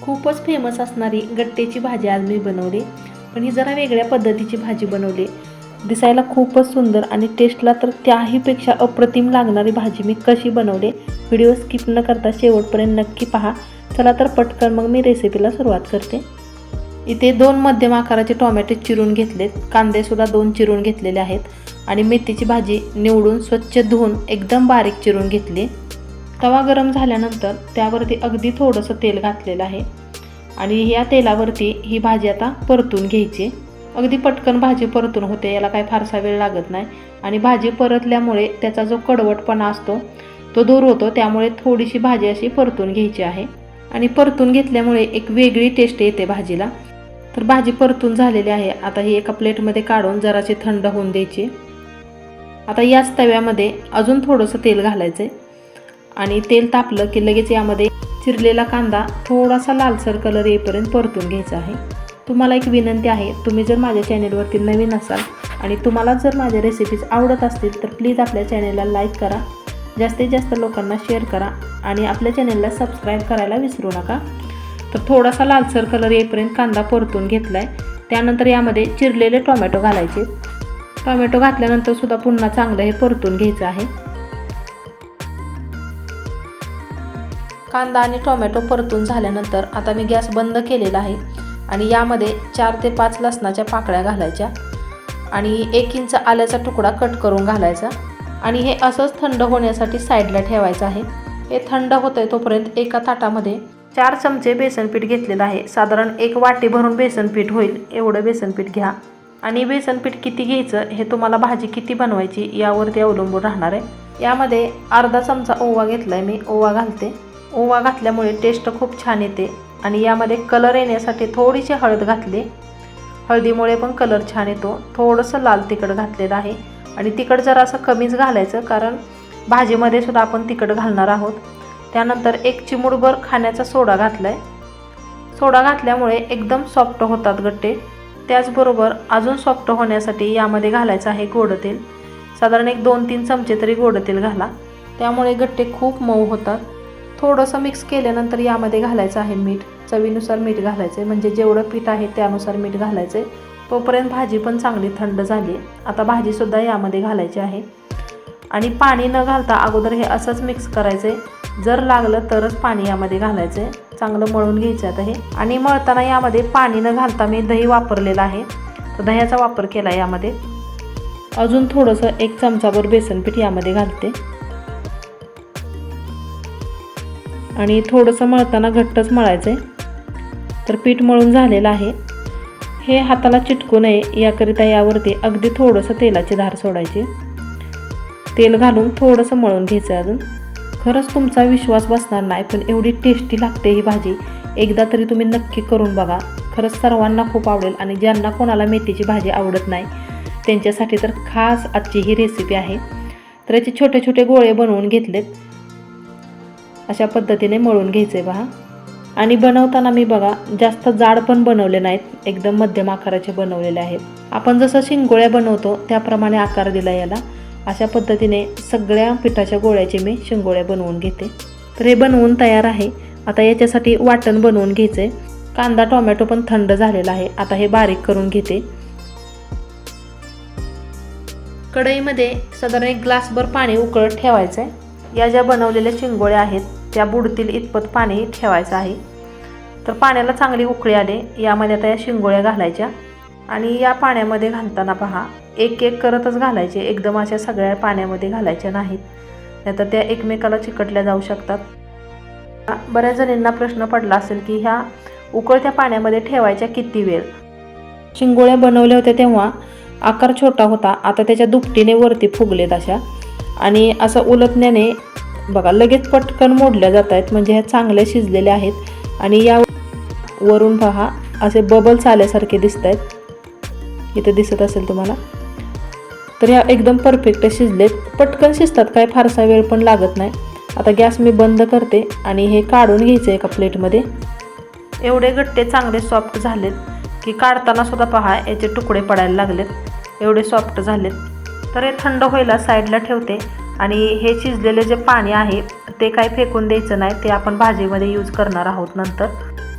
खूपच फेमस असणारी गट्टेची भाजी आज मी बनवली, पण ही जरा वेगळ्या पद्धतीची भाजी बनवली। दिसायला खूपच सुंदर आणि टेस्टला तर त्याहीपेक्षा अप्रतिम लागणारी भाजी मी कशी बनवली, व्हिडिओ स्किप न करता शेवटपर्यंत नक्की पहा। चला तर पटकन मग मी रेसिपीला सुरुवात करते। इथे 2 मध्यम आकाराचे टोमॅटो चिरून घेतलेत, कांदे सुद्धा 2 चिरून घेतलेले आहेत आणि मेथीची भाजी निवडून स्वच्छ धुवून एकदम बारीक चिरून घेतली। तवा गरम झाल्यानंतर त्यावरती अगदी थोडंसं तेल घातलेलं आहे आणि या तेलावरती ही भाजी आता परतून घ्यायची। अगदी पटकन भाजी परतून होते, याला काही फारसा वेळ लागत नाही आणि भाजी परतल्यामुळे त्याचा जो कडवटपणा असतो तो दूर होतो, त्यामुळे थोडीशी भाजी अशी परतून घ्यायची आहे आणि परतून घेतल्यामुळे एक वेगळी टेस्ट येते भाजीला। तर भाजी परतून झालेली आहे, आता ही एका प्लेटमध्ये काढून जराशी थंड होऊन द्यायची। आता याच तव्यामध्ये अजून थोडंसं तेल घालायचं आणि तेल तापलं की लगेच यामध्ये चिरलेला कांदा थोडासा लालसर कलर येईपर्यंत परतून घ्यायचा आहे। तुम्हाला एक विनंती आहे, तुम्ही जर माझ्या चॅनेलवरती नवीन असाल आणि तुम्हाला जर माझ्या रेसिपीज आवडत असतील तर प्लीज आपल्या चॅनेलला लाईक करा, जास्तीत जास्त लोकांना शेअर करा आणि आपल्या चॅनेलला सबस्क्राईब करायला विसरू नका। तर थोडासा लालसर कलर येईपर्यंत कांदा परतून घेतलाय, त्यानंतर यामध्ये चिरलेले टोमॅटो घालायचे। टोमॅटो घातल्यानंतर सुद्धा पुन्हा चांगलं हे परतून घ्यायचं आहे। कांदा आणि टोमॅटो परतून झाल्यानंतर आता मी गॅस बंद केलेला आहे आणि यामध्ये 4 ते 5 लसणाच्या पाकळ्या घालायच्या आणि 1 इंच आल्याचा तुकडा कट करून घालायचा आणि हे असंच थंड होण्यासाठी साईडला ठेवायचं आहे। हे थंड होतंय तोपर्यंत एका ताटामध्ये 4 चमचे बेसन पीठ घेतलेलं आहे, साधारण 1 वाटी भरून बेसन पीठ होईल एवढं बेसन पीठ घ्या आणि बेसन पीठ किती घ्यायचं हे तुम्हाला भाजी किती बनवायची यावरती अवलंबून राहणार आहे। यामध्ये अर्धा चमचा ओवा घेतलाय मी, ओवा घालते। ओवा घातल्यामुळे टेस्ट खूप छान येते आणि यामध्ये कलर येण्यासाठी थोडीशी हळद घातली, हळदीमुळे पण कलर छान येतो। थोडंसं लाल तिखट घातलेलं आहे आणि तिखट जरा असं कमीच घालायचं, कारण भाजीमध्ये सुद्धा आपण तिखट घालणार आहोत। त्यानंतर 1 चिमूटभर खाण्याचा सोडा घातलाय, सोडा घातल्यामुळे एकदम सॉफ्ट होतात गट्टे। त्याचबरोबर अजून सॉफ्ट होण्यासाठी यामध्ये घालायचं आहे गोड तेल, साधारण 2-3 चमचे तरी गोड तेल घाला, त्यामुळे गट्टे खूप मऊ होतात। थोडंसं मिक्स केल्यानंतर यामध्ये घालायचं आहे मीठ, चवीनुसार मीठ घालायचं आहे, म्हणजे जेवढं पीठ आहे त्यानुसार मीठ घालायचं आहे। तोपर्यंत भाजी पण चांगली थंड झाली, आता भाजीसुद्धा यामध्ये घालायची आहे आणि पाणी न घालता अगोदर हे असंच मिक्स करायचं आहे, जर लागलं तरच पाणी यामध्ये घालायचं आहे। चांगलं मळून घ्यायचं आता हे आणि मळताना यामध्ये पाणी न घालता मी दही वापरलेलं आहे, तर दह्याचा वापर केला यामध्ये। अजून थोडंसं 1 चमचाभर बेसन पीठ यामध्ये घालते आणि थोडंसं मळताना घट्टच मळायचं आहे। तर पीठ मळून झालेलं आहे, हे हाताला चिटकू नये याकरिता यावरती अगदी थोडंसं तेलाची धार सोडायची, तेल घालून थोडंसं मळून घ्यायचं आहे। अजून खरंच तुमचा विश्वास बसणार नाही, पण एवढी टेस्टी लागते ही भाजी, एकदा तरी तुम्ही नक्की करून बघा, खरंच सर्वांना खूप आवडेल आणि ज्यांना कोणाला मेथीची भाजी आवडत नाही त्यांच्यासाठी तर खास आजची ही रेसिपी आहे। तर याचे छोटे छोटे गोळे बनवून घेतलेत, अशा पद्धतीने मळून घ्यायचे पहा। आणि बनवताना मी बघा जास्त जाड पण बनवले नाहीत, एकदम मध्यम आकाराचे बनवलेले आहेत। आपण जसं शिंगोळ्या बनवतो त्याप्रमाणे आकार दिला याला, अशा पद्धतीने सगळ्या पिठाच्या गोळ्याचे मी शिंगोळ्या बनवून घेते। तर हे बनवून तयार आहे, आता याच्यासाठी वाटण बनवून घ्यायचे। कांदा टोमॅटो पण थंड झालेला आहे, आता हे बारीक करून घेते। कढईमध्ये साधारण 1 ग्लासभर पाणी उकळत ठेवायचं आहे, या ज्या बनवलेल्या शिंगोळ्या आहेत त्या बुडतील इतपत पाणी ठेवायचं आहे। तर पाण्याला चांगली उकळी आले, यामध्ये आता या शिंगोळ्या घालायच्या आणि या पाण्यामध्ये घालताना पहा 1-1 करतच घालायचे, एकदम अशा सगळ्या पाण्यामध्ये घालायच्या नाहीत, नाहीतर त्या एकमेकाला चिकटल्या जाऊ शकतात। बऱ्याच जणांना प्रश्न पडला असेल की ह्या उकळत्या पाण्यामध्ये ठेवायच्या किती वेळ। शिंगोळ्या बनवल्या होत्या तेव्हा आकार छोटा होता, आता त्याच्या दुपटीने वरती फुगलेत अशा, आणि असं उलटण्याने बघा लगेच पटकन मोडल्या जात आहेत, म्हणजे ह्या चांगल्या शिजलेल्या आहेत आणि या वरून पहा असे बबल्स आल्यासारखे दिसत आहेत, इथे दिसत असेल तुम्हाला। तर ह्या एकदम परफेक्ट शिजलेत, पटकन शिजतात, काय फारसा वेळ पण लागत नाही। आता गॅस मी बंद करते आणि हे काढून घ्यायचं एका प्लेटमध्ये। एवढे गट्टे चांगले सॉफ्ट झालेत की काढताना सुद्धा पहा याचे तुकडे पडायला लागलेत, एवढे सॉफ्ट झालेत। तर हे थंड व्हायला साईडला ठेवते आणि हे शिजलेले जे पाणी आहे ते काय फेकून द्यायचं नाही, ते आपण भाजीमध्ये यूज करणार आहोत नंतर।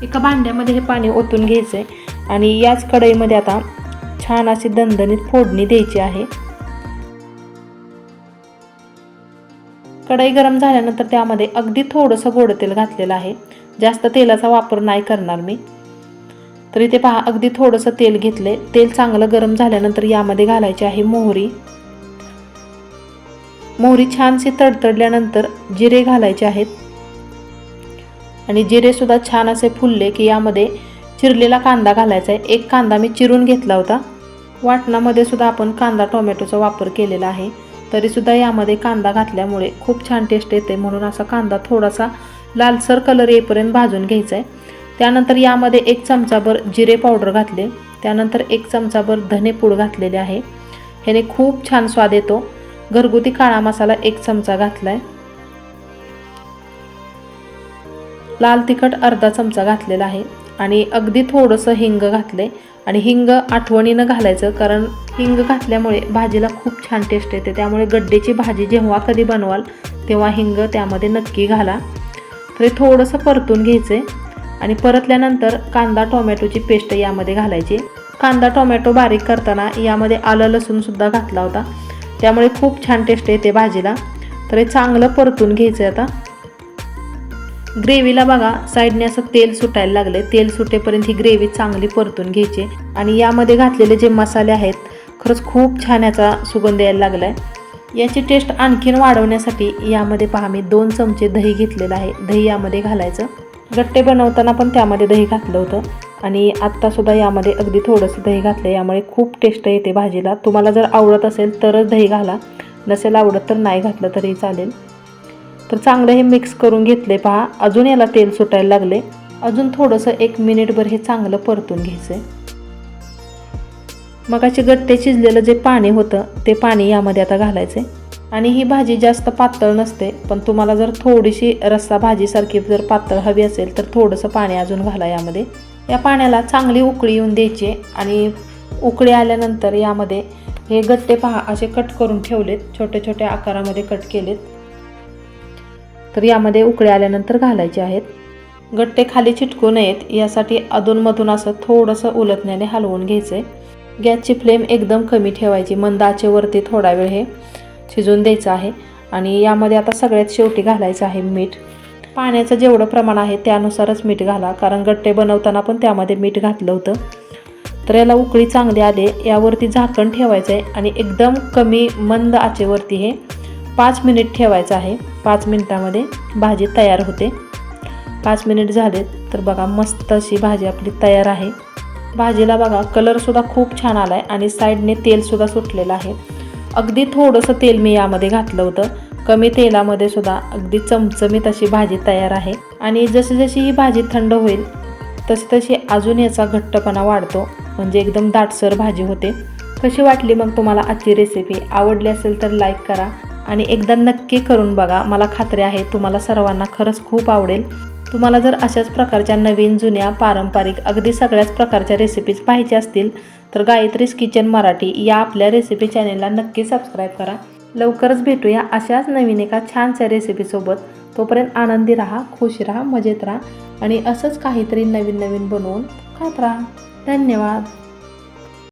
एका भांड्यामध्ये हे पाणी ओतून घ्यायचं आहे आणि याच कढईमध्ये आता छान अशी दणदणीत फोडणी द्यायची आहे। कढई गरम झाल्यानंतर त्यामध्ये अगदी थोडंसं गोड तेल घातलेलं आहे, जास्त तेलाचा वापर नाही करणार मी। तर इथे पहा अगदी थोडंसं तेल घेतले। तेल चांगलं गरम झाल्यानंतर यामध्ये घालायची आहे मोहरी। मोहरी छानशी तडतडल्यानंतर जिरे घालायचे आहेत आणि जिरे सुद्धा छान असे फुलले की यामध्ये चिरलेला कांदा घालायचा आहे। एक कांदा मी चिरून घेतला होता। वाटणामध्ये सुद्धा आपण कांदा टोमॅटोचा वापर केलेला आहे, तरी सुद्धा यामध्ये कांदा घातल्यामुळे खूप छान टेस्ट येते, म्हणून असा कांदा थोडासा लालसर कलर येईपर्यंत भाजून घ्यायचा आहे। त्यानंतर यामध्ये 1 चमचाभर जिरे पावडर घातले, त्यानंतर 1 चमचाभर धने पूड घातलेले आहे। ह्याने खूप छान स्वाद येतो। घरगुती काळा मसाला 1 चमचा घातलाय, लाल तिखट अर्धा चमचा घातलेला आहे आणि अगदी थोडंसं हिंग घातले। आणि हिंग आठवणीनं घालायचं, कारण हिंग घातल्यामुळे भाजीला खूप छान टेस्ट येते। त्यामुळे गड्डेची भाजी जेव्हा कधी बनवाल तेव्हा हिंग त्यामध्ये नक्की घाला। तर हे थोडंसं परतून घ्यायचे आणि परतल्यानंतर कांदा टोमॅटोची पेस्ट यामध्ये घालायची। कांदा टोमॅटो बारीक करताना यामध्ये आलं लसूण सुद्धा घातला होता, त्यामुळे खूप छान टेस्ट येते भाजीला। तर हे चांगलं परतून घ्यायचं आता। ग्रेव्हीला बघा साईडने असं तेल सुटायला लागले, तेल सुटेपर्यंत ही ग्रेव्ही चांगली परतून घ्यायची आणि यामध्ये घातलेले जे मसाले आहेत खरंच खूप छान याचा सुगंध यायला लागलाय। याची टेस्ट आणखीन वाढवण्यासाठी यामध्ये पहा मी 2 चमचे दही घेतलेलं आहे, दही यामध्ये घालायचं। गट्टे बनवताना पण त्यामध्ये दही घातलं होतं आणि आत्ता सुद्धा यामध्ये अगदी थोडंसं दही घातलं, यामुळे खूप टेस्ट येते भाजीला। तुम्हाला जर आवडत असेल तरच दही घाला, नसेल आवडत तर नाही घातलं तरी चालेल। तर चांगलं हे मिक्स करून घेतले पहा। अजून याला तेल सुटायला लागले, अजून थोडंसं 1 मिनिटभर हे चांगलं परतून घ्यायचंय। मगाची गट्टे शिजलेलं जे पाणी होतं ते पाणी यामध्ये आता घालायचे आणि ही भाजी जास्त पातळ नसते, पण तुम्हाला जर थोडीशी रस्सा भाजीसारखी जर पातळ हवी असेल तर थोडंसं पाणी अजून घाला यामध्ये। या पाण्याला चांगली उकळी येऊन द्यायची आणि उकळी आल्यानंतर यामध्ये हे गट्टे पहा असे कट करून ठेवलेत, छोटे छोटे आकारामध्ये कट केलेत। तर यामध्ये उकळी आल्यानंतर घालायचे आहेत। गट्टे खाली चिटकू नयेत यासाठी अधूनमधून असं थोडंसं उलटण्याने हलवून घ्यायचे। गॅसची फ्लेम एकदम कमी ठेवायची, मंद आचेवरती थोडा वेळ हे शिजून द्यायचं आहे। आणि यामध्ये आता सगळ्यात शेवटी घालायचं आहे मीठ। पाण्याचं जेवढं प्रमाण आहे त्यानुसारच मीठ घाला, कारण गट्टे बनवताना पण त्यामध्ये मीठ घातलं होतं। तर याला उकळी चांगली आली, यावरती झाकण ठेवायचं आहे आणि एकदम कमी मंद आचेवरती हे 5 मिनिट ठेवायचं आहे। 5 मिनिटामध्ये भाजी तयार होते। 5 मिनिट झाले तर बघा मस्त अशी भाजी आपली तयार आहे। भाजीला बघा कलरसुद्धा खूप छान आला आहे आणि साईडने तेलसुद्धा सुटलेलं आहे। अगदी थोडंसं तेल मी यामध्ये घातलं होतं, कमी तेलामध्ये सुद्धा अगदी चमचमीत अशी भाजी तयार आहे। आणि जशी जशी ही भाजी थंड होईल तशी तशी अजून याचा घट्टपणा वाढतो, म्हणजे एकदम दाटसर भाजी होते। कशी वाटली मग तुम्हाला आजची रेसिपी? आवडली असेल तर लाईक करा आणि एकदा नक्की करून बघा, मला खात्री आहे तुम्हाला सर्वांना खरंच खूप आवडेल। तुम्हाला जर अशाच प्रकारच्या नवीन जुन्या पारंपरिक अगदी सगळ्याच प्रकारच्या रेसिपीज पाहिजे असतील तर गायत्रीज किचन मराठी या आपल्या रेसिपी चॅनेलला नक्की सबस्क्राईब करा। लवकरच भेटूया अशाच नवीन एका छानशा रेसिपीसोबत। तोपर्यंत आनंदी राहा, खुश राहा, मजेत राहा आणि असंच काहीतरी नवीन नवीन बनवून खात राहा। धन्यवाद।